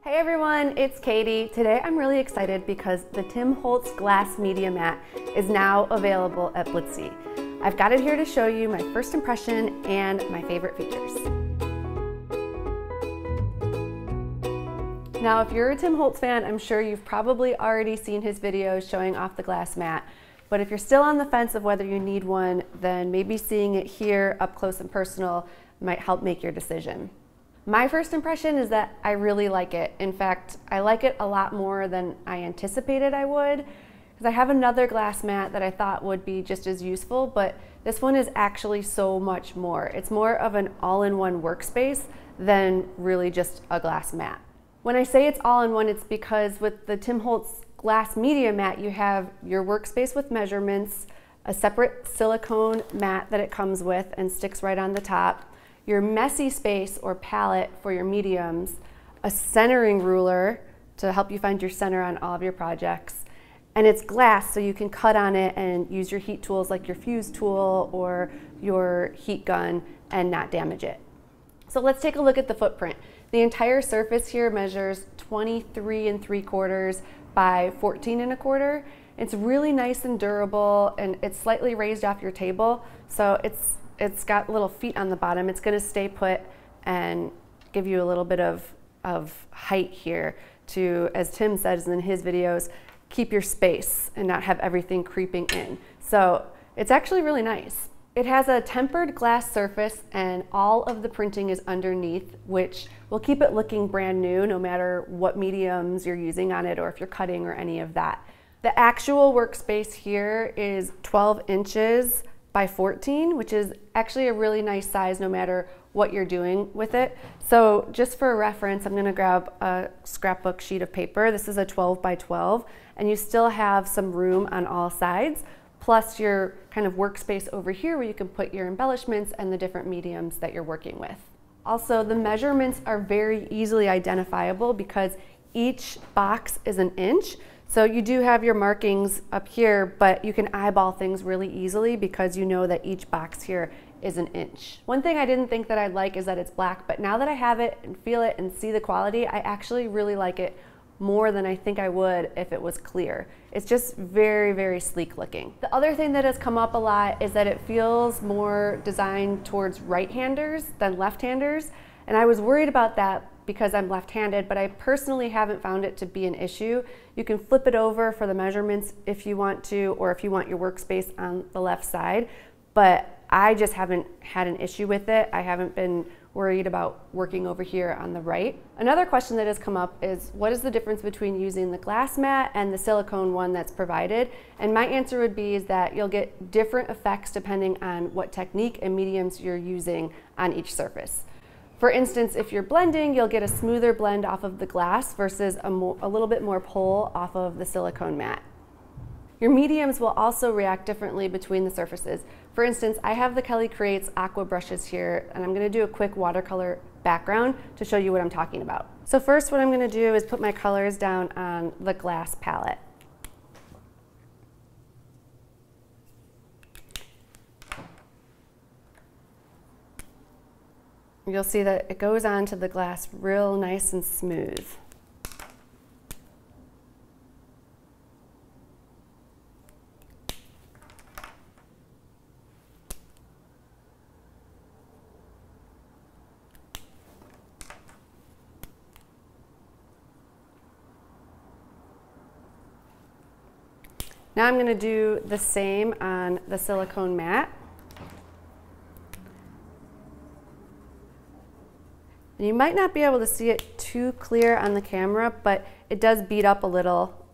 Hey everyone, it's Katie. Today I'm really excited because the Tim Holtz glass media mat is now available at Blitsy. I've got it here to show you my first impression and my favorite features. Now, if you're a Tim Holtz fan, I'm sure you've probably already seen his videos showing off the glass mat. But if you're still on the fence of whether you need one, then maybe seeing it here up close and personal might help make your decision. My first impression is that I really like it. In fact, I like it a lot more than I anticipated I would, because I have another glass mat that I thought would be just as useful, but this one is actually so much more. It's more of an all-in-one workspace than really just a glass mat. When I say it's all-in-one, it's because with the Tim Holtz glass media mat, you have your workspace with measurements, a separate silicone mat that it comes with and sticks right on the top, your messy space or palette for your mediums, a centering ruler to help you find your center on all of your projects, and it's glass so you can cut on it and use your heat tools like your fuse tool or your heat gun and not damage it. So let's take a look at the footprint. The entire surface here measures 23 3/4 by 14 1/4. It's really nice and durable, and it's slightly raised off your table, so it's got little feet on the bottom. It's gonna stay put and give you a little bit of height here to, as Tim says in his videos, keep your space and not have everything creeping in. So it's actually really nice. It has a tempered glass surface and all of the printing is underneath, which will keep it looking brand new no matter what mediums you're using on it or if you're cutting or any of that. The actual workspace here is 12 inches by 14, which is actually a really nice size no matter what you're doing with it. So just for reference, I'm gonna grab a scrapbook sheet of paper. This is a 12 by 12, and you still have some room on all sides, plus your kind of workspace over here where you can put your embellishments and the different mediums that you're working with. Also, the measurements are very easily identifiable because each box is an inch. So you do have your markings up here, but you can eyeball things really easily because you know that each box here is an inch. One thing I didn't think that I'd like is that it's black, but now that I have it and feel it and see the quality, I actually really like it more than I think I would if it was clear. It's just very, very sleek looking. The other thing that has come up a lot is that it feels more designed towards right-handers than left-handers, and I was worried about that because I'm left-handed, but I personally haven't found it to be an issue. You can flip it over for the measurements if you want to, or if you want your workspace on the left side, but I just haven't had an issue with it. I haven't been worried about working over here on the right. Another question that has come up is, what is the difference between using the glass mat and the silicone one that's provided? And my answer would be is that you'll get different effects depending on what technique and mediums you're using on each surface. For instance, if you're blending, you'll get a smoother blend off of the glass versus a little bit more pull off of the silicone mat. Your mediums will also react differently between the surfaces. For instance, I have the Kelly Creates aqua brushes here, and I'm gonna do a quick watercolor background to show you what I'm talking about. So first what I'm gonna do is put my colors down on the glass palette. You'll see that it goes onto the glass real nice and smooth. Now I'm going to do the same on the silicone mat. And you might not be able to see it too clear on the camera, but it does beat up a little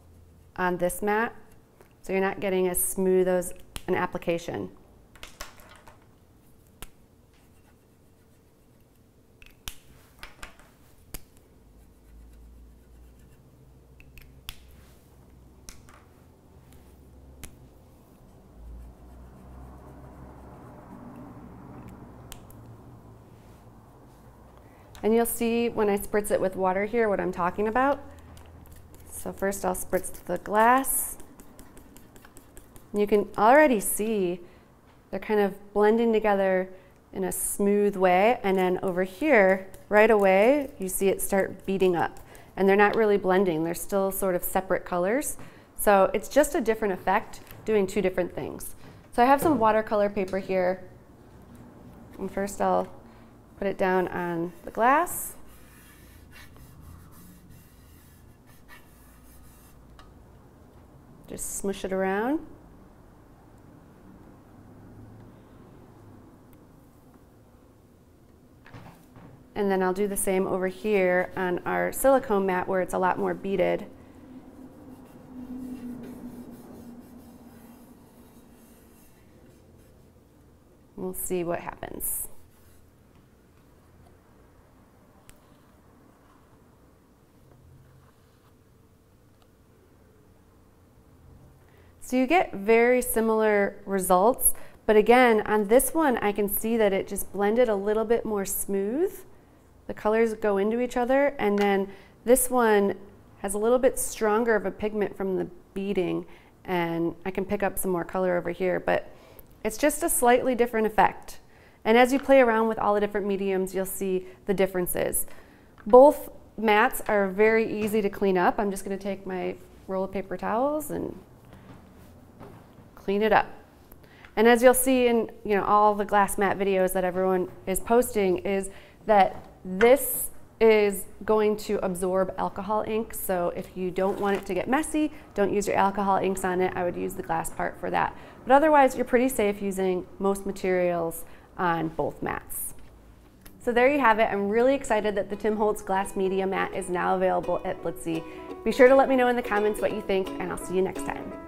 on this mat, so you're not getting as smooth as an application. And you'll see when I spritz it with water here what I'm talking about. So first I'll spritz the glass. And you can already see they're kind of blending together in a smooth way. And then over here, right away, you see it start beating up. and they're not really blending. They're still sort of separate colors. So it's just a different effect doing two different things. So I have some watercolor paper here. And first I'll put it down on the glass. Just smush it around. And then I'll do the same over here on our silicone mat where it's a lot more beaded. We'll see what happens. So you get very similar results, but again, on this one, I can see that it just blended a little bit more smooth. The colors go into each other, and then this one has a little bit stronger of a pigment from the beading, and I can pick up some more color over here, but it's just a slightly different effect. And as you play around with all the different mediums, you'll see the differences. Both mats are very easy to clean up. I'm just going to take my roll of paper towels and clean it up. And as you'll see in all the glass mat videos that everyone is posting, is that this is going to absorb alcohol ink. So if you don't want it to get messy, don't use your alcohol inks on it. I would use the glass part for that. But otherwise, you're pretty safe using most materials on both mats. So there you have it. I'm really excited that the Tim Holtz glass media mat is now available at Blitsy. Be sure to let me know in the comments what you think, and I'll see you next time.